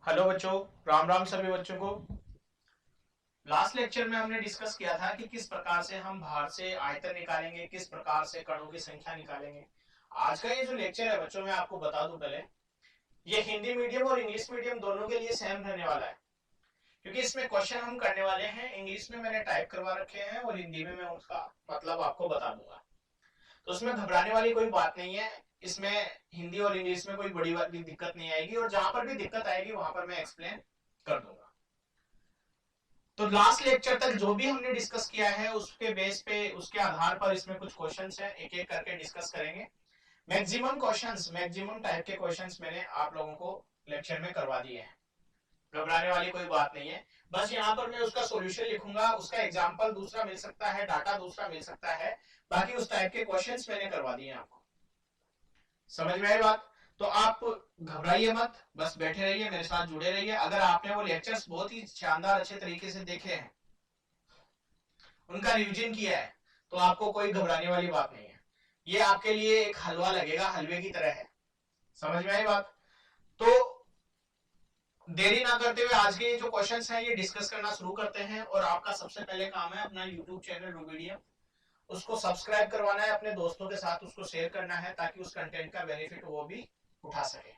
Hello बच्चों, राम राम सभी बच्चों को। लास्ट लेक्चर में हमने डिस्कस किया था कि किस प्रकार से हम बाहर से आयतन निकालेंगे, किस प्रकार से कणों की संख्या निकालेंगे। आज का ये जो लेक्चर है बच्चों, मैं आपको बता दूं पहले, ये हिंदी मीडियम और इंग्लिश मीडियम दोनों के लिए सेम रहने वाला है, क्योंकि इसमें क्वेश्चन हम करने वाले हैं इंग्लिश में मैंने टाइप करवा रखे हैं और हिंदी में मैं उसका मतलब आपको बता दूंगा। तो उसमें घबराने वाली कोई बात नहीं है। इसमें हिंदी और इंग्लिश में कोई बड़ी दिक्कत नहीं आएगी, और जहां पर भी दिक्कत आएगी वहां पर मैं एक्सप्लेन कर दूंगा। तो लास्ट लेक्चर तक जो भी हमने डिस्कस किया है उसके बेस पे, उसके आधार पर इसमें कुछ क्वेश्चंस हैं, एक एक करके डिस्कस करेंगे। मैक्सिमम क्वेश्चंस, मैक्सिमम टाइप के क्वेश्चंस मैंने आप लोगों को लेक्चर में करवा दिए हैं। घबराने वाली कोई बात नहीं है। बस यहाँ पर मैं उसका सॉल्यूशन लिखूंगा, उसका एग्जांपल दूसरा मिल सकता है, डाटा दूसरा मिल सकता है, बाकी उस टाइप के क्वेश्चंस मैंने करवा दिए हैं आपको। समझ में आई बात? तो आप घबराइए मत, बस बैठे रहिए, मेरे साथ जुड़े रहिए। अगर आपने वो लेक्चर्स बहुत ही शानदार अच्छे तरीके से देखे हैं, उनका रिवीजन किया है, तो आपको कोई घबराने वाली बात नहीं है। ये आपके लिए एक हलवा लगेगा, हलवे की तरह है। समझ में आई बात? तो देरी ना करते हुए आज के जो क्वेश्चंस हैं ये डिस्कस करना शुरू करते हैं। और आपका सबसे पहले काम है अपना यूट्यूब चैनल रूबीडियम, उसको सब्सक्राइब करवाना है, अपने दोस्तों के साथ उसको शेयर करना है, ताकि उस कंटेंट का बेनिफिट वो भी उठा सके।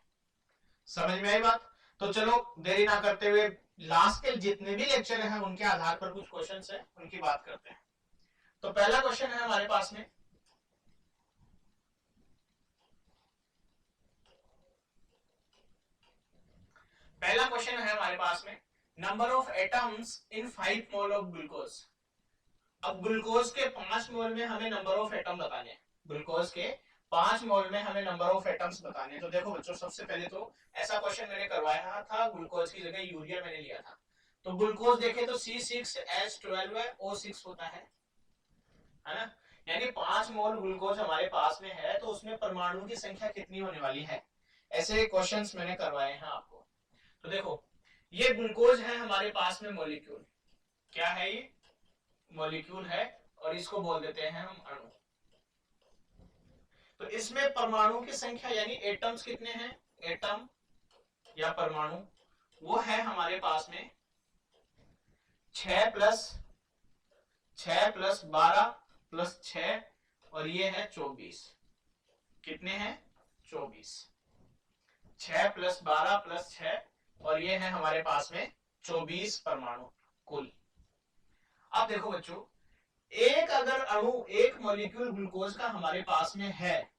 समझ में आई बात? तो चलो देरी ना करते हुए लास्ट के जितने भी लेक्चर हैं उनके आधार पर कुछ क्वेश्चंस हैं, उनकी बात करते हैं। तो पहला क्वेश्चन है हमारे पास में, पहला क्वेश्चन है हमारे पास में, number of atoms in 5 mole of glucose. अब ग्लूकोज के 5 मोल में हमें नंबर ऑफ एटम बताने हैं। ग्लूकोज के 5 मोल में हमें नंबर ऑफ एटम्स बताने हैं। तो देखो बच्चों, सबसे पहले तो ऐसा क्वेश्चन मैंने करवाया था, ग्लूकोज की जगह यूरिया मैंने लिया था। तो ग्लूकोज देखे तो C6H12 है, O6 होता है ना? यानी 5 मोल ग्लूकोज हमारे पास में है, तो उसमें परमाणु की संख्या कितनी होने वाली है? ऐसे क्वेश्चंस मैंने करवाए हैं आपको। तो देखो, ये ग्लूकोज है हमारे पास में मॉलिक्यूल। क्या है ये? मॉलिक्यूल है, और इसको बोल देते हैं हम अणु। तो इसमें परमाणु की संख्या यानी एटम्स कितने हैं? एटम या परमाणु वो है हमारे पास में 6 प्लस 12 प्लस 6, और ये है 24। कितने हैं? 24। 6 प्लस 12 प्लस 6, और ये है हमारे पास में 24 परमाणु कुल। अब देखो बच्चों, एक अगर अणु, एक मॉलिक्यूल ग्लूकोज का हमारे पास में है,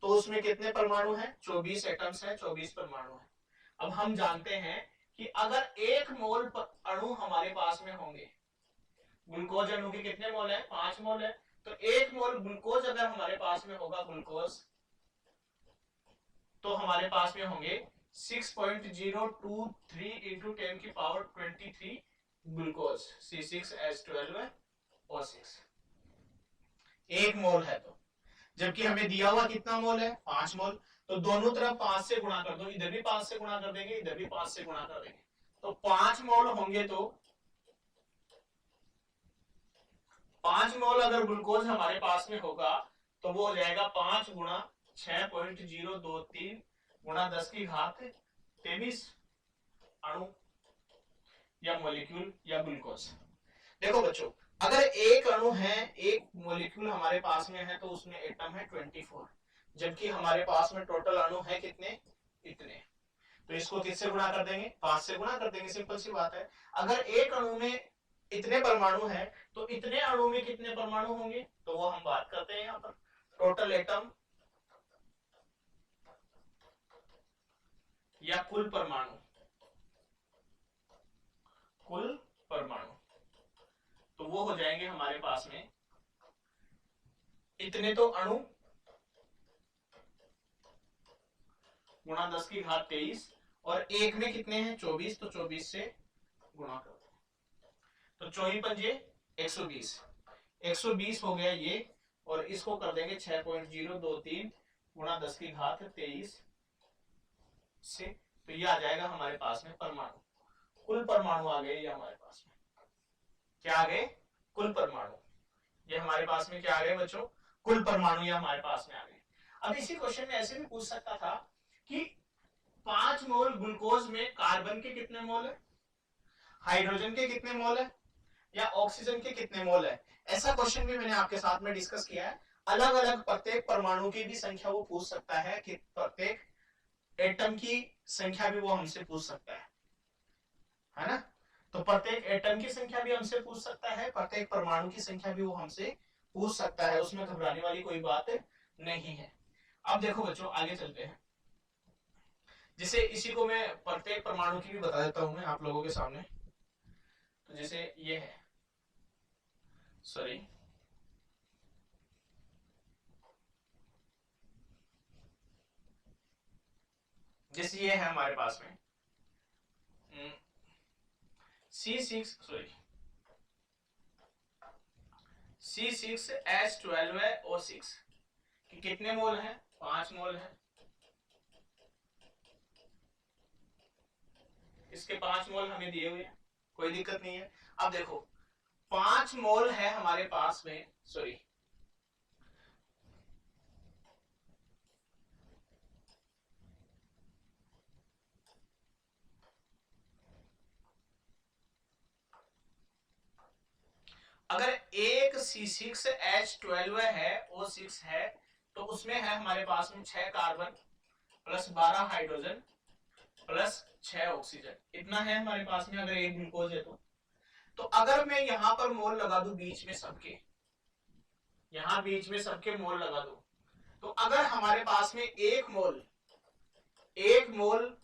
तो उसमें कितने परमाणु हैं? 24 एटम्स हैं, 24 परमाणु हैं। अब हम जानते हैं कि अगर 1 मोल अणु हमारे पास में होंगे, ग्लूकोज अणु के कितने मोल है? 5 मोल है। तो 1 मोल ग्लूकोज अगर हमारे पास में होगा ग्लूकोज, तो हमारे पास में होंगे 6.023 इंटू 10 की पावर 23 ग्लूकोज C6H12O6। 1 मोल है तो, जबकि हमें दिया हुआ कितना मोल है? 5 मोल। तो दोनों तरफ 5 से गुणा कर दो, इधर भी 5 से गुणा कर देंगे, इधर भी 5 से गुणा कर देंगे। तो 5 मोल होंगे, तो 5 मोल अगर ग्लूकोज हमारे पास में होगा, तो वो हो जाएगा 5 गुणा 6.023 गुणा 10 की घात 23 अणु या मॉलिक्यूल या ग्लूकोज। देखो बच्चों, अगर एक अणु है, एक मॉलिक्यूल हमारे पास में है, तो उसमें एटम है 24, जबकि हमारे पास में टोटल अणु है कितने? इतने। तो इसको किससे गुणा कर देंगे? 5 से गुणा कर देंगे, सिंपल सी बात है। अगर एक अणु में इतने परमाणु है, तो इतने अणु में कितने परमाणु होंगे? तो वो हम बात करते हैं यहाँ पर, टोटल एटम या कुल परमाणु। कुल परमाणु तो वो हो जाएंगे हमारे पास में, इतने तो अणु गुणा 10 की घात 23, और एक में कितने हैं? 24। तो 24 से गुणा कर दो, तो 24 पंजे 120, 120 हो गया ये। और इसको कर देंगे 6.023 गुणा 10 की घात 23 से, तो ये आ जाएगा हमारे पास में परमाणु। कुल परमाणु आ गए ये हमारे पास में। क्या आ गए? कुल परमाणु। ये हमारे पास में क्या आ गए बच्चों? कुल परमाणु ये हमारे पास में आ गए। अब इसी क्वेश्चन में ऐसे भी पूछ सकता था कि 5 मोल ग्लूकोज में कार्बन के कितने मोल है, हाइड्रोजन के कितने मोल है, या ऑक्सीजन के कितने मोल है। ऐसा क्वेश्चन भी मैंने आपके साथ में डिस्कस किया है। अलग अलग प्रत्येक परमाणु की भी संख्या वो पूछ सकता है, कि प्रत्येक एटम की संख्या भी वो हमसे पूछ सकता है ना। तो प्रत्येक एटम की संख्या भी हमसे पूछ सकता है, प्रत्येक परमाणु की संख्या भी वो हमसे पूछ सकता है, उसमें घबराने वाली कोई बात नहीं है। अब देखो बच्चों आगे चलते हैं। जैसे इसी को मैं प्रत्येक परमाणु की भी बता देता हूं मैं आप लोगों के सामने। तो जैसे ये है, सॉरी जैसे ये है हमारे पास में C6H12O6 कि कितने मोल है, 5 मोल है। इसके 5 मोल हमें दिए हुए हैं, कोई दिक्कत नहीं है। अब देखो 5 मोल है हमारे पास में, सॉरी अगर एक C6H12 है, O6 है, तो उसमें है हमारे पास में 6 carbon plus 12 hydrogen plus 6 oxygen, इतना है हमारे पास में अगर एक ग्लूकोज है तो अगर मैं यहां पर मोल लगा दूं बीच में सबके, यहां बीच में सबके मोल लगा दूं, तो अगर हमारे पास में एक मोल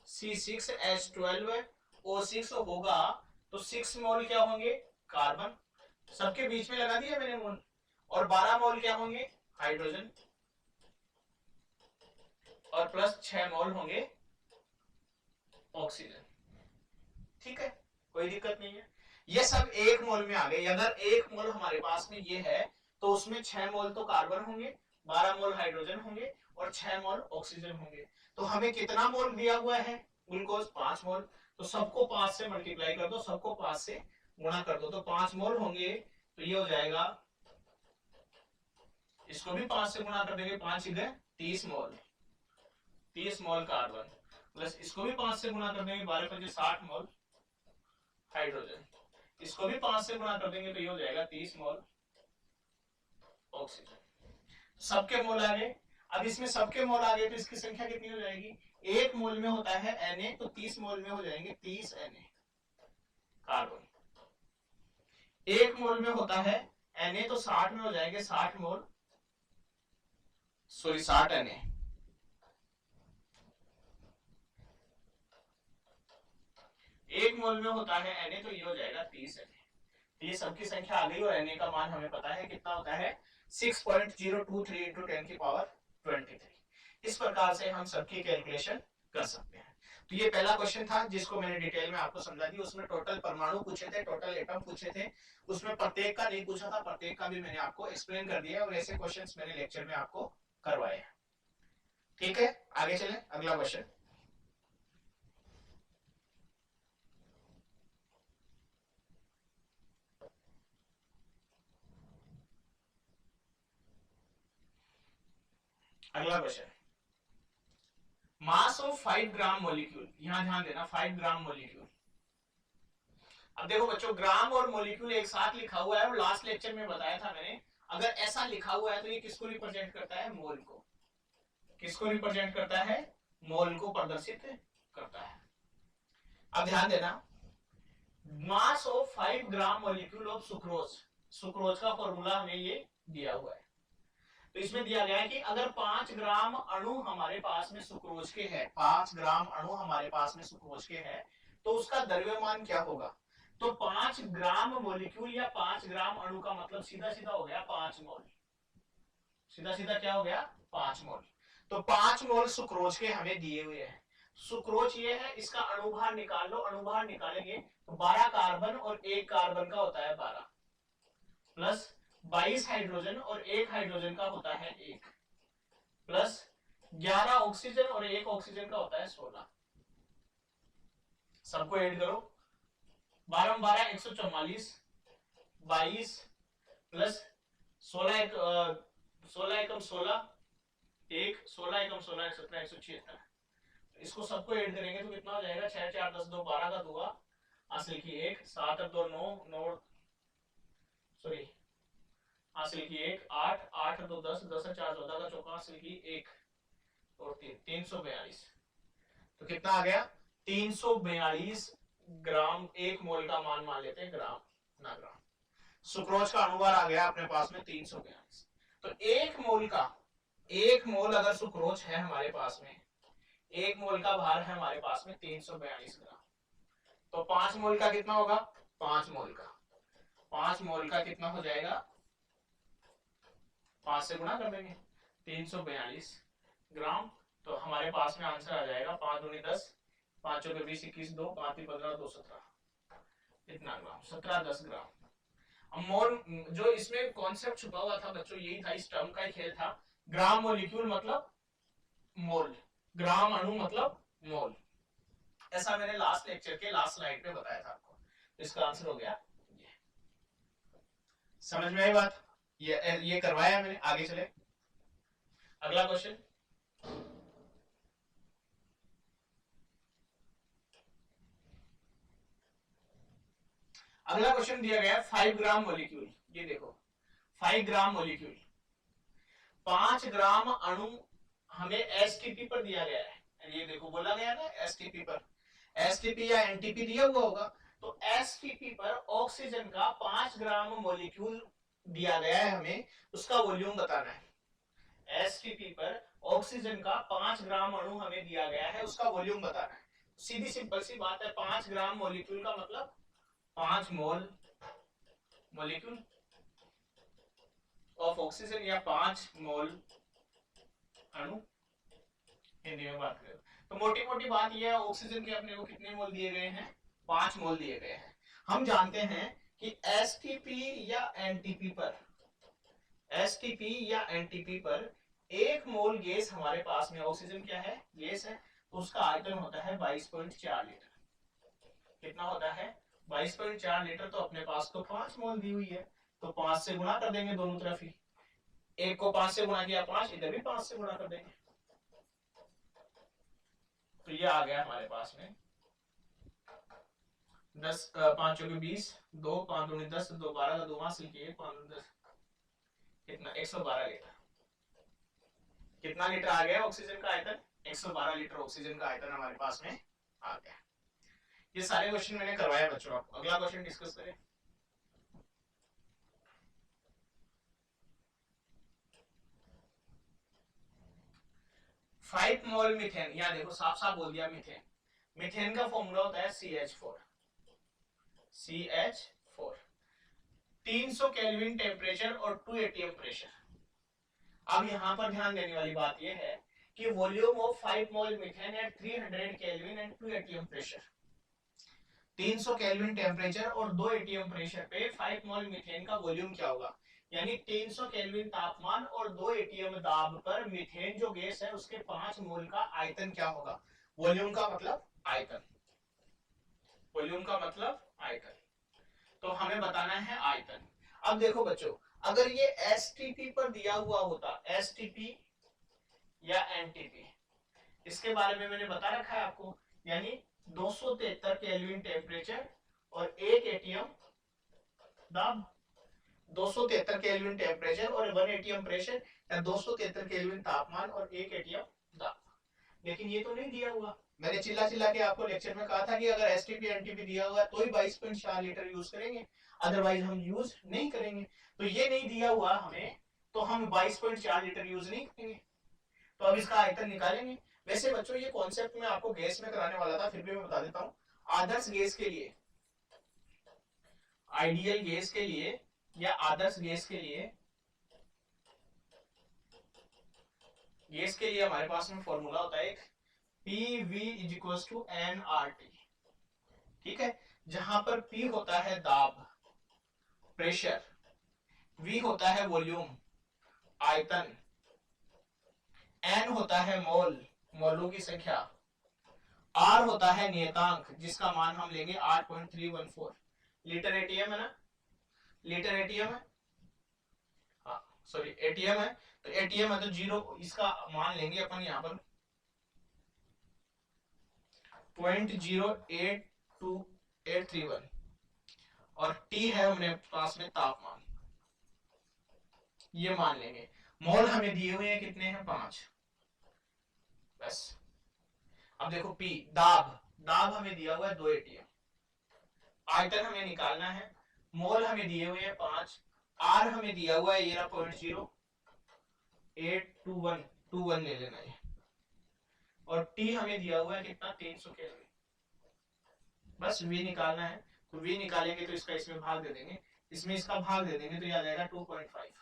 C6H12O6 होगा, तो 6 मोल क्या होंगे, कार्बन, सबके बीच में लगा दिया मैंने मोल, और 12 मोल क्या होंगे, हाइड्रोजन, और प्लस 6 मोल होंगे ऑक्सीजन। ठीक है, कोई दिक्कत नहीं है। ये सब एक मोल में आ गए। अगर एक मोल हमारे पास में ये है, तो उसमें 6 मोल तो कार्बन होंगे, 12 मोल हाइड्रोजन होंगे, और 6 मोल ऑक्सीजन होंगे। तो हमें कितना मोल दिया हुआ है, ग्लूकोज 5 मोल। तो सबको 5 से मल्टीप्लाई कर दो, सबको 5 से गुणा कर दो, तो 5 मोल होंगे। तो ये हो जाएगा, इसको भी 5 से गुणा कर देंगे, 5 इधर 30 मोल, 30 मोल कार्बन, प्लस इसको भी 5 से गुणा कर देंगे, 12 5 60 मोल हाइड्रोजन, इसको भी 5 से गुणा कर देंगे, तो ये हो जाएगा 30 मोल ऑक्सीजन। सबके मोल आ गए। अब इसमें सबके मोल आ गए, तो इसकी संख्या कितनी हो जाएगी, एक मोल में होता है Na, तो 30 मोल में हो जाएंगे 30 Na कार्बन। एक मोल में होता है Na, तो 60 में हो जाएंगे 60 मोल, सॉरी 60 Na। एक मोल में होता है Na, तो ये हो जाएगा 30 Na। तो ये सबकी संख्या आ गई, और Na का मान हमें पता है कितना होता है, 6.023 इंटू 10 की पावर 23। इस प्रकार से हम सबकी कैलकुलेशन कर सकते हैं। तो ये पहला क्वेश्चन था जिसको मैंने डिटेल में आपको समझा दी। उसमें टोटल परमाणु पूछे थे, टोटल एटम पूछे थे, उसमें प्रत्येक का नहीं पूछा था, प्रत्येक का भी मैंने आपको एक्सप्लेन कर दिया, और ऐसे क्वेश्चंस मैंने लेक्चर में आपको करवाए हैं। ठीक है, आगे चले अगला क्वेश्चन। अगला question, mass of 5 gram molecule, यहां ध्यान देना 5 ग्राम मोलिक्यूल। अब देखो बच्चों, ग्राम और मोलिक्यूल एक साथ लिखा हुआ है, और लास्ट लेक्चर में बताया था मैंने, अगर ऐसा लिखा हुआ है तो ये किसको रिप्रेजेंट करता है, मोल को। किसको रिप्रेजेंट करता है, मोल को प्रदर्शित करता है। अब ध्यान देना, mass of 5 gram molecule of sucrose, sucrose का फॉर्मूला हमें ये दिया हुआ है। तो इसमें दिया गया है कि अगर 5 ग्राम अणु हमारे पास में सुक्रोज के है, 5 ग्राम अणु हमारे पास में सुक्रोज के है, तो उसका द्रव्यमान क्या होगा। तो 5 ग्राम मोलिक्यूल या 5 ग्राम अणु का मतलब सीधा सीधा हो गया 5 मोल, सीधा सीधा क्या हो गया 5 मोल। तो 5 मोल सुक्रोज के हमें दिए हुए हैं। सुक्रोज ये है, इसका अणुभार निकाल लो, अणुभार निकालेंगे तो 12 कार्बन और एक कार्बन का होता है 12, प्लस 22 हाइड्रोजन और एक हाइड्रोजन का होता है 1, प्लस 11 ऑक्सीजन और एक ऑक्सीजन का होता है 16। सबको ऐड करो, 12 12 144, 22 प्लस 16 16 एकम 16, एक 16 एकम 16 117 176। इसको सबको ऐड करेंगे तो कितना हो जाएगा, 6 4 10 2 12 का दूंगा हासिल की 1, 7 और 2 9 9 सॉरी हासिल की 1 8 8 और 2 10 10 और 4 14 का चौका हासिल की 1 और 3 342। तो कितना आ गया, 342 ग्राम, एक मोल का मान लेते हैं ग्राम ना ग्राम। सुक्रोज का अणुभार आ गया अपने पास में 342। तो एक मोल अगर सुक्रोज है हमारे पास में, एक मोल का भार है हमारे पास में 342 ग्राम। तो 5 मोल का कितना होगा, 5 मोल का 5 मोल का कितना हो जाएगा, 5 से गुणा कर देंगे 342 ग्राम। तो हमारे पास में आंसर आ जाएगा 5 दूनी 10, 5 चौके 20 21 2 5 3 15 2 17 इतना ग्राम, 17 10 ग्राम। अब मोल जो इसमें कॉन्सेप्ट छुपा हुआ था बच्चों यही था, इस टर्म का ही खेल था। ग्राम मोलिक्यूल मतलब मोल, ग्राम अणु मतलब मोल, ऐसा मैंने लास्ट लेक्चर के लास्ट स्लाइड पे बताया था आपको। इसका आंसर हो गया ये। समझ में आई बात, ये करवाया मैंने। आगे चले अगला क्वेश्चन। अगला क्वेश्चन दिया गया 5 ग्राम मोलिक्यूल। ये देखो 5 ग्राम मोलिक्यूल, 5 ग्राम अणु हमें एसटीपी पर दिया गया है। ये देखो बोला गया ना एसटीपी पर, एसटीपी या एनटीपी दिया हुआ होगा। तो एसटीपी पर ऑक्सीजन का 5 ग्राम मोलिक्यूल दिया गया है, हमें उसका वॉल्यूम बताना है। एसटीपी पर ऑक्सीजन का 5 ग्राम अणु हमें दिया गया है, उसका वॉल्यूम बताना है। सीधी सिंपल सी बात है, 5 ग्राम मोलिक्यूल का मतलब 5 मोल मोलिक्यूल ऑफ ऑक्सीजन या 5 मोल अणु, हिंदी में बात करें तो मोटी मोटी बात यह है, ऑक्सीजन के अपने को कितने मोल दिए गए हैं, 5 मोल दिए गए हैं। हम जानते हैं कि एसटीपी या एनटीपी पर, एसटीपी या एनटीपी पर 1 मोल गैस हमारे पास में, ऑक्सीजन क्या है, गैस है, तो उसका आयतन होता है 22.4 लीटर। कितना होता है, 22.4 लीटर। तो अपने पास तो 5 मोल दी हुई है, तो 5 से गुणा कर देंगे दोनों तरफ ही, एक को 5 से गुणा किया 5, इधर भी 5 से गुणा कर देंगे। तो ये आ गया हमारे पास में 10 5 चौके 20 2 5 दूनी 10 2 12 का 2 हासिल किए 5 10 कितना 112 लीटर। कितना लीटर आ गया ऑक्सीजन का आयतन, 112 लीटर ऑक्सीजन का आयतन हमारे पास में आ गया। ये सारे क्वेश्चन मैंने करवाया बच्चों। आप अगला क्वेश्चन डिस्कस करें। फाइव मोल मीथेन, यहाँ देखो साफ साफ बोल दिया मीथेन। मीथेन का फॉर्मूला होता है CH4। 300 केल्विन टेम्परेचर और 2 एटीएम प्रेशर। अब यहाँ पर ध्यान देने वाली बात यह है कि volume of 5 mole methane at 300 kelvin and 2 ATM pressure. 300 kelvin temperature और 2 एटीएम प्रेशर पे 5 मोल मीथेन का वॉल्यूम क्या होगा, यानी 300 केल्विन तापमान और 2 एटीएम दाब पर मीथेन जो गैस है उसके 5 मोल का आयतन क्या होगा। वॉल्यूम का मतलब आयतन, वॉल्यूम का मतलब आयतन, तो हमें बताना है आयतन। अब देखो बच्चों, अगर ये एसटीपी पर दिया हुआ होता, एसटीपी या एनटीपी, इसके बारे में मैंने बता रखा है आपको, यानी 273 केल्विन टेम्परेचर और 1 एटीएम दाब, 273 केल्विन टेम्परेचर और 1 एटीएम प्रेशर, या 273 केल्विन तापमान और 1 एटीएम दाब। लेकिन ये तो नहीं दिया हुआ। मैंने चिल्ला चिल्ला के आपको लेक्चर में कहा था कि अगर एसटीपी एनटीपी दिया हुआ है तो ही 22.4 लीटर यूज करेंगे, अदरवाइज हम यूज नहीं करेंगे। तो ये नहीं दिया हुआ हमें, तो हम 22.4 लीटर यूज नहीं करेंगे। तो अब इसका आयतन निकालेंगे। वैसे बच्चों ये कॉन्सेप्ट मैं आपको गैस में कराने वाला था, फिर भी मैं बता देता हूँ। आदर्श गैस के लिए, आइडियल गैस के लिए या आदर्श गैस के लिए, गैस के लिए हमारे पास में फॉर्मूला होता है एक PV = nRT। ठीक है, जहां पर P होता है दाब, प्रेशर, V होता है वॉल्यूम, आयतन, N होता है मोल, मोलों की संख्या, R होता है नियतांक जिसका मान हम लेंगे 8.314 लीटर। एटीएम है ना, लीटर एटीएम है, हाँ सॉरी एटीएम है, तो एटीएम है तो 0, इसका मान लेंगे अपन यहाँ पर 0.082831 और T है हमने पास में तापमान, ये मान लेंगे। मोल हमें दिए हुए हैं कितने हैं, 5। बस अब देखो P दाब, दाब हमें दिया हुआ है 2 atm, आयतन हमें निकालना है, मोल हमें दिए हुए हैं 5, R हमें दिया हुआ है ये रहा 0.0821 ले लेना है, और T हमें दिया हुआ है कितना 300 केल्विन। बस V निकालना है, तो V निकालेंगे तो इसका इसमें भाग दे देंगे, इसमें इसका भाग दे देंगे तो ये आ जाएगा 2.5।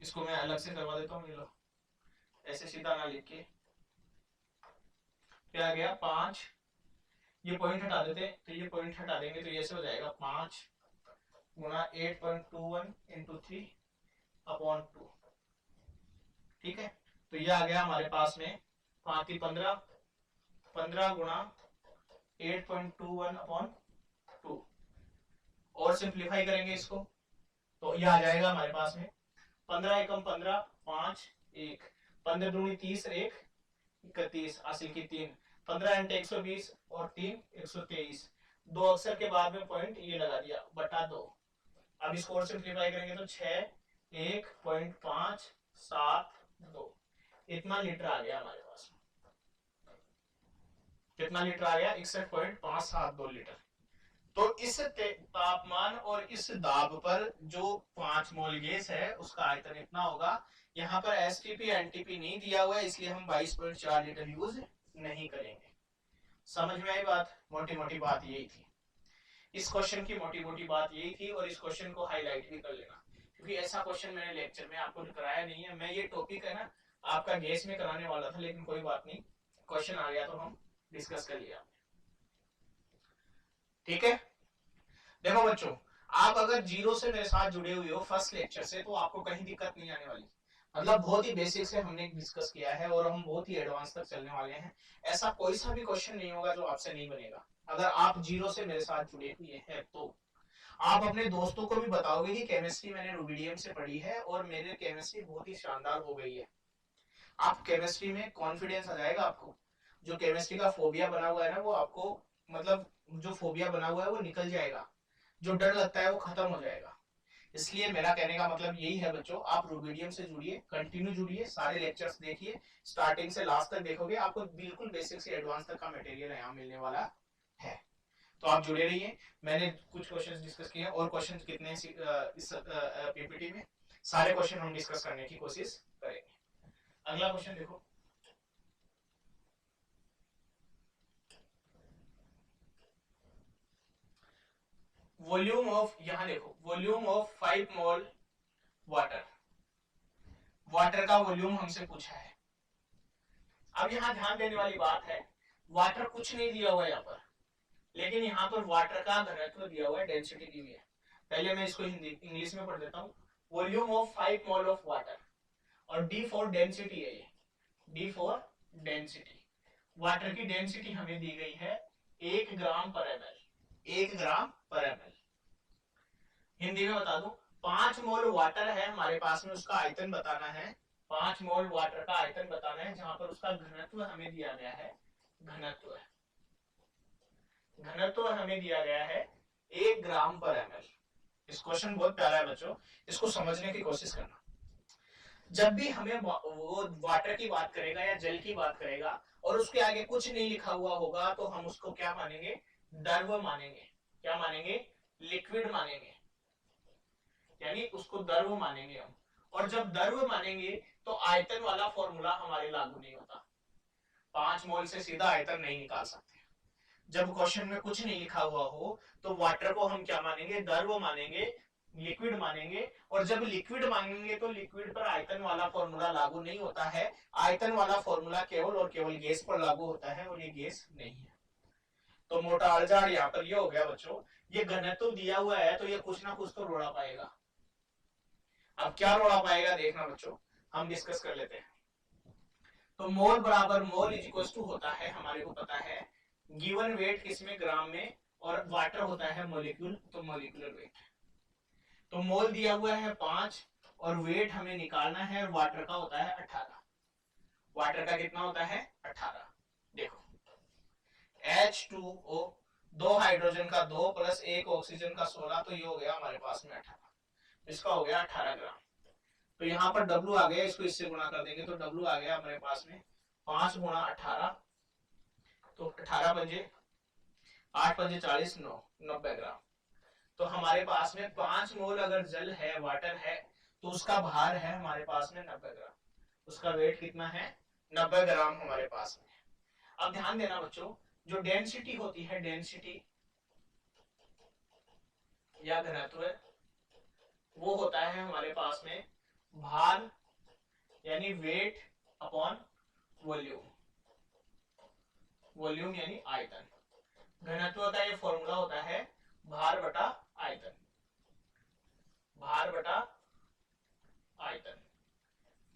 इसको मैं अलग से करवा देता हूँ, ये लो ऐसे सीधा ना लिख के, क्या आ गया 5, ये पॉइंट हटा देते हैं तो ये पॉइंट हटा देंगे तो ये से हो जाएगा 5 गुना 8.21 इंटू 3/2। ठीक है, तो ये आ गया हमारे पास में 5 15, 15 गुना 8.21/2, और सिंप्लीफाई करेंगे इसको तो ये आ जाएगा हमारे पास में 15 एकम 15, 5 1, 15 दूनी 30, 1 31, हासिल की 3, 15 × 120 और 3 123, 2 अक्षर के बाद में पॉइंट ये लगा दिया बटा 2। अब इसको और सिंप्लीफाई करेंगे तो 6 1.572, इतना लीटर आ गया हमारे पास। कितना लीटर आ गया, 61.572 लीटर। तो इस तापमान और इस दाब पर जो 5 मोल गैस है उसका आयतन इतना होगा। यहाँ पर एसटीपी एनटीपी नहीं दिया हुआ है इसलिए हम 22.4 लीटर यूज नहीं करेंगे। समझ में आई बात? मोटी मोटी बात यही थी, इस क्वेश्चन की मोटी मोटी बात यही थी, और इस क्वेश्चन को हाईलाइट भी कर लेना क्योंकि ऐसा क्वेश्चन मैंने लेक्चर में आपको कराया नहीं है। मैं ये टॉपिक है ना आपका गैस में कराने वाला था, लेकिन कोई बात नहीं, क्वेश्चन आ गया तो हम डिस्कस कर लिया। ठीक है, देखो बच्चों, आप अगर जीरो से मेरे साथ जुड़े हुए हो फर्स्ट लेक्चर से तो आपको कहीं दिक्कत नहीं आने वाली। मतलब बहुत ही बेसिक से हमने डिस्कस किया है और हम बहुत ही एडवांस तक चलने वाले हैं। ऐसा कोई सा भी क्वेश्चन नहीं होगा जो आपसे नहीं बनेगा अगर आप जीरो से मेरे साथ जुड़े हुए हैं। तो आप अपने दोस्तों को भी बताओगे कि केमिस्ट्री मैंने रूबीडियम से पढ़ी है और मेरे केमिस्ट्री बहुत ही शानदार हो गई है। आप केमिस्ट्री में कॉन्फिडेंस आ जाएगा आपको, जो केमिस्ट्री का फोबिया बना हुआ है ना वो आपको, मतलब जो फोबिया बना हुआ है वो निकल जाएगा, जो डर लगता है वो खत्म हो जाएगा। इसलिए मेरा कहने का मतलब यही है बच्चों, आप रूबीडियम से जुड़िए, कंटिन्यू जुड़िए, सारे लेक्चर्स देखिए, स्टार्टिंग से लास्ट तक देखोगे आपको बिल्कुल बेसिक से एडवांस तक का मटेरियल यहाँ मिलने वाला है। तो आप जुड़े रहिए। मैंने कुछ क्वेश्चंस डिस्कस किए और क्वेश्चंस कितने इस पीपीटी में, सारे क्वेश्चन हम डिस्कस करने की कोशिश करेंगे। अगला क्वेश्चन देखो, वॉल्यूम ऑफ, यहां देखो volume of 5 mole water, water का वॉल्यूम हमसे पूछा है। अब यहाँ ध्यान देने वाली बात है, वाटर कुछ नहीं दिया हुआ है यहाँ पर, लेकिन यहाँ पर वाटर का घनत्व दिया हुआ है, डेंसिटी दी हुई है। पहले मैं इसको हिंदी इंग्लिश में पढ़ देता हूँ। Volume of 5 mole of water, और डी फॉर डेंसिटी है ये, डी फॉर डेंसिटी। वाटर की डेंसिटी हमें दी गई है 1 ग्राम पर एमएल, 1 ग्राम पर एमएल। हिंदी में बता दूं, 5 मोल वाटर है हमारे पास में, उसका आयतन बताना है, 5 मोल वाटर का आयतन बताना है, जहां पर उसका घनत्व हमें दिया गया है, घनत्व हमें दिया गया है 1 ग्राम पर एमएल। इस क्वेश्चन बहुत प्यारा है बच्चों, इसको समझने की कोशिश करना। जब भी हमें वो वाटर की बात करेगा या जल की बात करेगा और उसके आगे कुछ नहीं लिखा हुआ होगा तो हम उसको क्या मानेंगे, द्रव मानेंगे। क्या मानेंगे, लिक्विड मानेंगे, यानी उसको द्रव मानेंगे हम। और जब द्रव मानेंगे तो आयतन वाला फॉर्मूला हमारे लागू नहीं होता, 5 मोल से सीधा आयतन नहीं निकाल सकते। जब क्वेश्चन में कुछ नहीं लिखा हुआ हो तो वाटर को हम क्या मानेंगे, द्रव मानेंगे, लिक्विड मानेंगे। और जब लिक्विड मानेंगे तो लिक्विड पर आयतन वाला फॉर्मूला लागू नहीं होता है, आयतन वाला फॉर्मूला केवल और केवल गैस पर लागू होता है, और ये गैस नहीं है। तो मोटा अड़जाड़ यहाँ पर ये हो गया बच्चों, ये घनत्व दिया हुआ है तो ये कुछ ना कुछ तो रोड़ा पाएगा। अब क्या रोड़ा पाएगा देखना बच्चों, हम डिस्कस कर लेते हैं। तो मोल बराबर मोल इज इक्वल टू होता है, हमारे को पता है गिवन वेट किसमें, ग्राम में, और वाटर होता है मॉलिक्यूल, तो मॉलिक्यूलर वेट। तो मोल दिया हुआ है 5 और वेट हमें निकालना है, वाटर का होता है 18। वाटर का कितना होता है, 18। देखो H2O, 2 हाइड्रोजन का 2 प्लस 1 ऑक्सीजन का 16, तो ये हो गया हमारे पास में 18, इसका हो गया 18 ग्राम। तो यहाँ पर W आ गया, इसको इससे गुणा कर देंगे तो W आ गया हमारे पास में 5 गुणा 18, तो 18 पंजे 8 पंजे 40, 9 90 ग्राम। तो हमारे पास में 5 मोल अगर जल है, वाटर है, तो उसका भार है हमारे पास में 90 ग्राम, उसका वेट कितना है 90 ग्राम हमारे पास में। अब ध्यान देना बच्चों, जो डेंसिटी होती है, डेंसिटी या घनत्व, वो होता है हमारे पास में भार यानी वेट अपॉन वॉल्यूम, वॉल्यूम यानी आयतन। घनत्व का ये फॉर्मूला होता है भार बटा आयतन, भार बटा आयतन,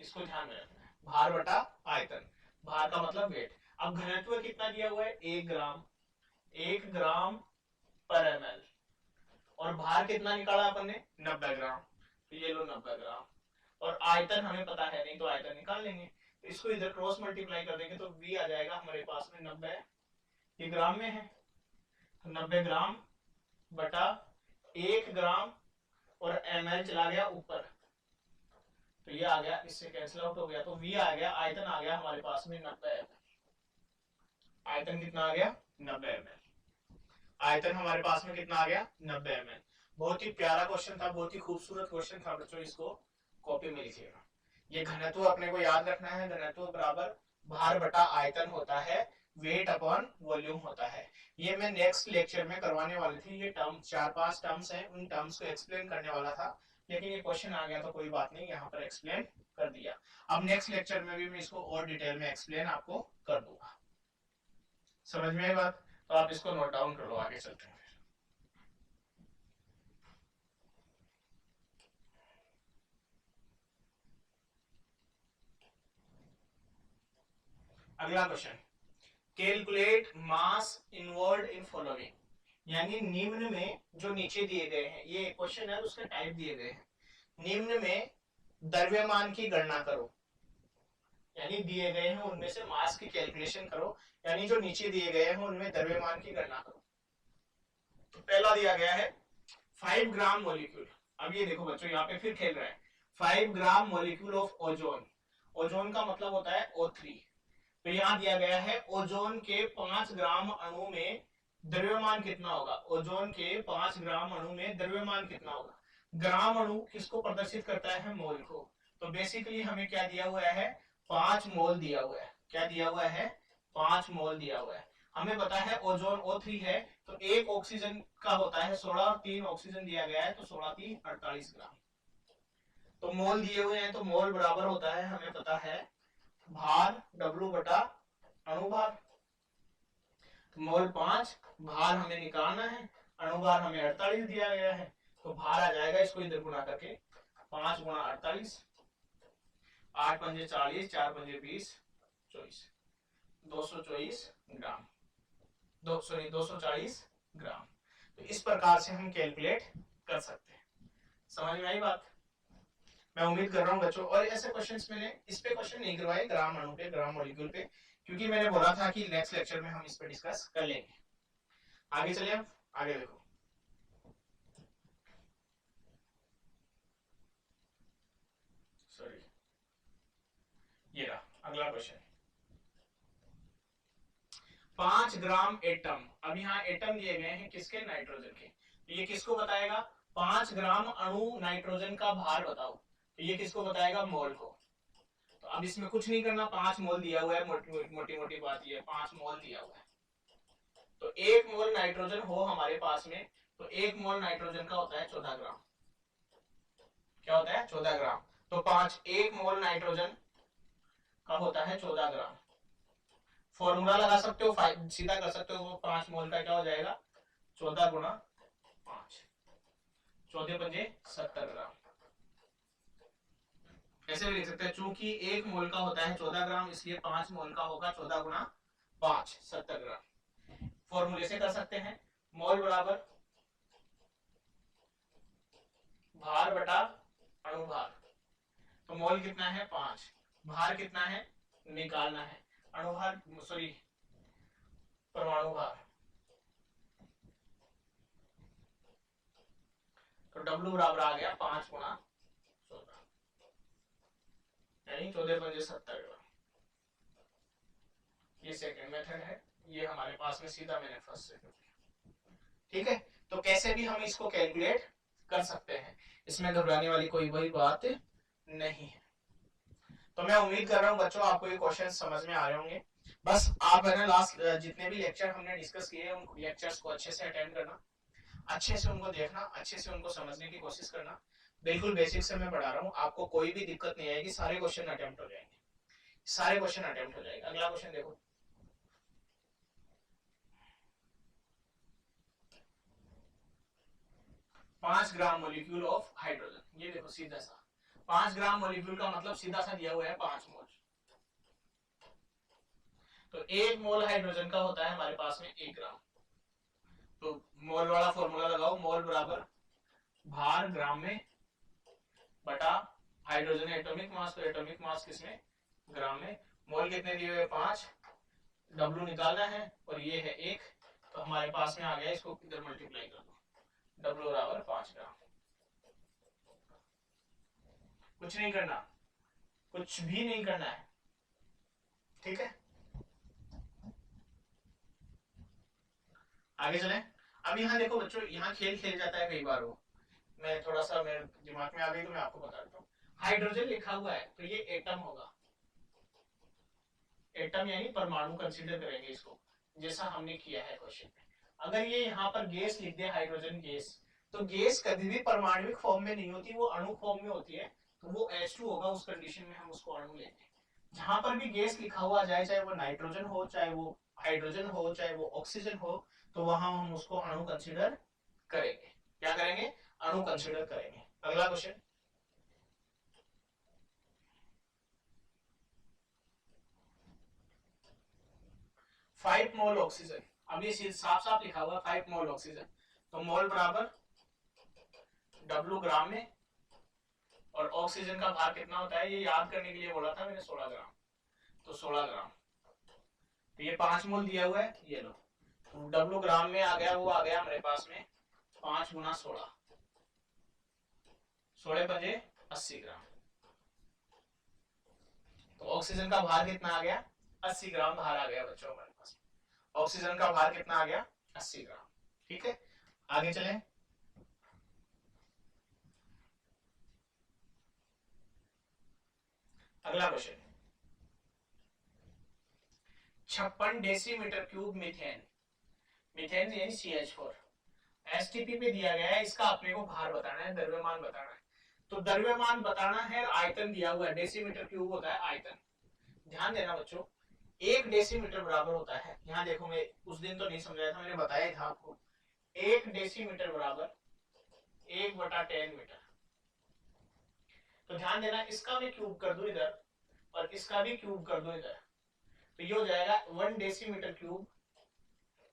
इसको ध्यान में रखना है, भार बटा आयतन, भार का मतलब वेट। अब घनत्व कितना दिया हुआ है 1 ग्राम, 1 ग्राम पर ml, और भार कितना निकाला अपन ने 90 ग्राम, तो ये लो 90 ग्राम, और आयतन हमें पता है नहीं तो आयतन निकाल लेंगे, तो इसको इधर क्रॉस मल्टीप्लाई कर देंगे तो V आ जाएगा हमारे पास में 90, ये ग्राम में है, तो 90 ग्राम बटा 1 ग्राम, और ml चला गया ऊपर, तो ये आ गया, इससे कैंसिल आउट हो गया, तो V आ गया, आयतन आ गया हमारे पास में 90 ml, आयतन कितना आ गया 90 ml, आयतन हमारे पास में कितना आ गया 90 ml। बहुत ही प्यारा क्वेश्चन था, बहुत ही खूबसूरत क्वेश्चन था बच्चों, इसको कॉपी में लिखिएगा। ये घनत्व अपने को याद रखना है, घनत्व बराबर भार बटा आयतन होता है, वेट अपॉन वॉल्यूम होता है। ये मैं नेक्स्ट लेक्चर में करवाने वाली थी, ये टर्म 4-5 टर्म्स हैं, उन टर्म्स को एक्सप्लेन करने वाला था, लेकिन ये क्वेश्चन आ गया तो कोई बात नहीं, यहाँ पर एक्सप्लेन कर दिया। अब नेक्स्ट लेक्चर में भी मैं इसको और डिटेल में एक्सप्लेन आपको कर दूंगा। समझ में आई बात? तो आप इसको नोट डाउन कर लो, आगे चलते हैं। अगला question, calculate mass inward in following, यानी निम्न में जो नीचे दिए गए हैं, ये क्वेश्चन है उसके टाइप दिए गए हैं, निम्न में द्रव्यमान की गणना करो, यानी दिए गए हैं उनमें से मास की कैलकुलेशन करो, यानी जो नीचे दिए गए हैं उनमें द्रव्यमान की गणना करो। तो पहला दिया गया है 5 ग्राम मोलिक्यूल, अब ये देखो बच्चों यहाँ पे फिर खेल रहा है, 5 ग्राम मोलिक्यूल ऑफ ओजोन, ओजोन का मतलब होता है O3, तो यहाँ दिया गया है ओजोन के 5 ग्राम अणु में द्रव्यमान कितना होगा, ओजोन के 5 ग्राम अणु में द्रव्यमान कितना होगा। ग्राम अणु किसको प्रदर्शित करता है, मोल को, तो बेसिकली हमें क्या दिया हुआ है 5 मोल दिया हुआ है, क्या दिया हुआ है 5 मोल दिया हुआ है। हमें पता है ओजोन O3 है, तो एक ऑक्सीजन का होता है 16 और 3 ऑक्सीजन दिया गया है, तो 16 3 48 ग्राम। तो मोल दिए हुए हैं, तो मोल बराबर होता है हमें पता है भार W बटा अणुभार, मोल 5, भार हमें निकालना है, अणुभार हमें 48 दिया गया है, तो भार आ जाएगा, इसको इधर गुणा करके 5 गुणा 48, 8 पंजे 40, 4 पंजे 20, 24, 224 ग्राम, 240 ग्राम। तो इस प्रकार से हम कैलकुलेट कर सकते हैं। समझ में आई बात? मैं उम्मीद कर रहा हूँ बच्चों, और ऐसे क्वेश्चंस मैंने इस पे क्वेश्चन नहीं करवाए ग्राम अणु पे, ग्राम मॉलिक्यूल पे, क्योंकि मैंने बोला था कि नेक्स्ट लेक्चर में हम इस पे डिस्कस कर लेंगे। आगे चलिए, अब आगे देखो, सॉरी, ये रहा अगला क्वेश्चन, 5 ग्राम एटम, अब यहाँ एटम दिए गए हैं किसके, नाइट्रोजन के, तो ये किसको बताएगा, 5 ग्राम अणु नाइट्रोजन का भार बताओ, तो ये किसको बताएगा, मोल को। तो अब इसमें कुछ नहीं करना, 5 मोल दिया हुआ है, मोटी मोटी बात ये 5 मोल दिया हुआ है, तो 1 मोल नाइट्रोजन हो हमारे पास में, तो 1 मोल नाइट्रोजन का होता है 14 ग्राम, क्या होता है 14 ग्राम, तो 1 मोल नाइट्रोजन का होता है 14 ग्राम। फॉर्मूला लगा सकते हो, सीधा कर सकते हो, 5 मोल का क्या हो जाएगा 14 गुणा 5, 14 पंजे 70 ग्राम, ऐसे भी लिख सकते हैं, चूंकि 1 मोल का होता है 14 ग्राम, इसलिए 5 मोल का होगा 14 गुणा 5, 70 ग्राम। फॉर्मूले से कर सकते हैं, मोल बराबर भार बटा अणुभार, तो मोल कितना है 5, भार कितना है निकालना है, अणुभार सॉरी परमाणु भार, तो W बराबर आ गया 5 गुना 16, यानी 14×5 = 70 ग्राम। ये सेकंड मेथड है, ये हमारे पास में सीधा मैंने फर्स्ट से किया। ठीक है, तो कैसे भी हम इसको कैलकुलेट कर सकते हैं, इसमें घबराने वाली कोई बड़ी बात नहीं है। तो मैं उम्मीद कर रहा हूँ बच्चों आपको ये क्वेश्चन समझ में आ रहे होंगे। बस आप है ना लास्ट जितने भी लेक्चर हमने डिस्कस किए उन लेक्चर्स को अच्छे से अटेंड करना, अच्छे से उनको देखना, अच्छे से उनको समझने की कोशिश करना। बिल्कुल बेसिक से मैं पढ़ा रहा हूँ, आपको कोई भी दिक्कत नहीं आएगी, सारे क्वेश्चन अटेम्प्ट हो जाएंगे, सारे क्वेश्चन अटेम्प्ट हो जाएंगे। अगला क्वेश्चन देखो, 5 ग्राम मोलिक्यूल ऑफ हाइड्रोजन। ये देखो सीधा सा 5 ग्राम मोलिक्यूल का मतलब सीधा सा दिया हुआ है 5 मोल। तो 1 मोल हाइड्रोजन का होता है हमारे पास में 1 ग्राम। तो मोल वाला फॉर्मूला लगाओ, मोल बराबर भार ग्राम में बटा हाइड्रोजन एटॉमिक मास, तो एटॉमिक मास किसमें, ग्राम में। मोल कितने दिए हुए 5, W निकालना है और ये है 1, तो हमारे पास में आ गया, इसको इधर मल्टीप्लाई कर दो, W बराबर 5 ग्राम। कुछ नहीं करना, कुछ भी नहीं करना है, ठीक है। आगे चलें। अब यहाँ देखो बच्चों, यहाँ खेल खेल जाता है कई बार, वो मैं थोड़ा सा मेरे दिमाग में आ गई तो मैं आपको बता देता हूँ। हाइड्रोजन लिखा हुआ है तो ये एटम होगा, एटम यानी परमाणु कंसीडर करेंगे इसको, जैसा हमने किया है क्वेश्चन में। अगर ये यहाँ पर गैस लिख दे, हाइड्रोजन गैस, तो गैस कभी भी परमाणविक फॉर्म में नहीं होती, वो अणु फॉर्म में होती है, तो वो H2 होगा। उस कंडीशन में हम उसको अणु लेंगे। जहां पर भी गैस लिखा हुआ जाए, चाहे वो नाइट्रोजन हो, चाहे वो हाइड्रोजन हो, चाहे वो ऑक्सीजन हो, तो वहां हम उसको अणु कंसीडर करेंगे। क्या करेंगे, अणु कंसीडर करेंगे। अगला क्वेश्चन, 5 मोल ऑक्सीजन। अब ये साफ साफ लिखा हुआ 5 मोल ऑक्सीजन, तो मोल बराबर W ग्राम में, और ऑक्सीजन का भार कितना होता है ये याद करने के लिए बोला था मैंने 16 ग्राम, तो 16 ग्राम। तो ये 5 मोल दिया हुआ है, ये लो, तो W ग्राम में आ गया, वो आ गया हमारे पास में 5 गुना 16, 16×5 = 80 ग्राम। तो ऑक्सीजन का भार कितना आ गया, 80 ग्राम भार आ गया बच्चों हमारे पास। ऑक्सीजन का भार कितना आ गया, 80 ग्राम। ठीक है, आगे चलें। अगला question, 56 decimetre cube methane, methane यानी CH4 STP पे दिया गया है। इसका अपने को भार बताना है, द्रव्यमान बताना है। तो द्रव्यमान बताना है, आयतन दिया हुआ है, डेसीमीटर क्यूब होता है आयतन। ध्यान देना बच्चों, 1 डेसीमीटर बराबर होता है, यहाँ देखो मैं उस दिन तो नहीं समझाया था, मैंने बताया था आपको, 1 डेसीमीटर बराबर 1/10 मीटर। तो ध्यान देना, इसका भी क्यूब कर दो इधर और इसका भी क्यूब कर दो इधर, तो ये हो जाएगा 1 decimetre cube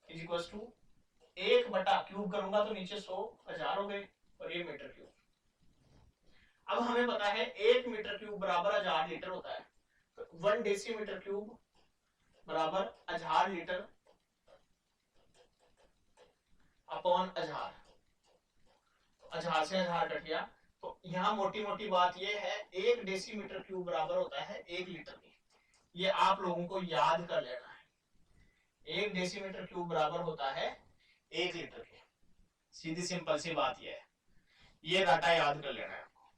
is equal to 1 cube करूंगा तो नीचे 100,000 हो गए, और ये मीटर क्यूब। अब हमें पता है 1 मीटर क्यूब बराबर 1000 लीटर होता है, तो 1 डेसीमीटर क्यूब बराबर 1000 लीटर अपॉन 1000, 1000 से 1000 कट गया। तो यहाँ मोटी मोटी बात ये है, 1 डेसीमीटर क्यूब बराबर होता है 1 लीटर की। ये आप लोगों को याद कर लेना है, 1 डेसीमीटर क्यूब बराबर होता है 1 लीटर की। सीधी सिंपल सी बात ये है, ये डाटा याद कर लेना है आपको।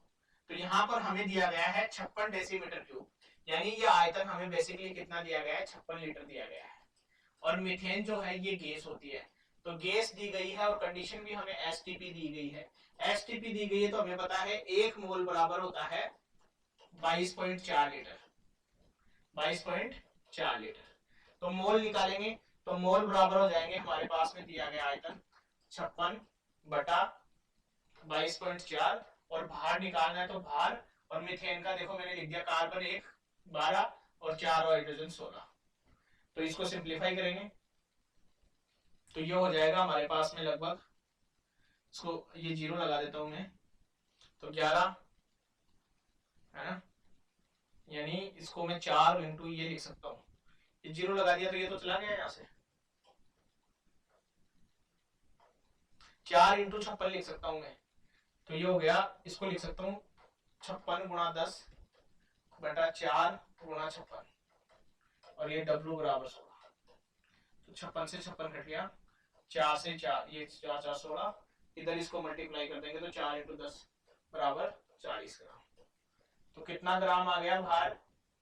तो यहाँ पर हमें दिया गया है 56 डेसीमीटर क्यूब, यानी ये आयतन हमें बेसिकली कितना दिया गया है, 56 लीटर दिया गया है। और मीथेन जो है ये गैस होती है, तो गैस दी गई है और कंडीशन भी हमें एसटीपी दी गई है। एसटीपी दी गई है तो हमें पता है 1 मोल बराबर होता है 22.4 लीटर, 22.4 लीटर। तो मोल निकालेंगे तो मोल बराबर हो जाएंगे, हमारे पास में दिया गया आयतन 56/22.4, और भार निकालना है तो भार, और मीथेन का देखो मैंने लिख दिया, कार्बन 1 12 और 4 हाइड्रोजन 16। तो इसको सिंप्लीफाई करेंगे तो ये हो जाएगा हमारे पास में लगभग, इसको ये 0 लगा देता हूं मैं, तो 11 है ना, यानी इसको मैं 4 इंटू ये लिख सकता हूँ, ये 0 लगा दिया तो ये तो चला गया यहाँ से, 4 इंटू 56 लिख सकता हूं मैं, तो ये हो गया, इसको लिख सकता हूँ 56 गुणा 10 बटा 4 गुणा 56, और ये W बराबर 16। तो 56 से 56 कट गया, 4 से 4, ये 4 4 16, इधर इसको मल्टीप्लाई कर देंगे तो 4 इंटू 10 बराबर 40 ग्राम। तो कितना ग्राम आ गया भार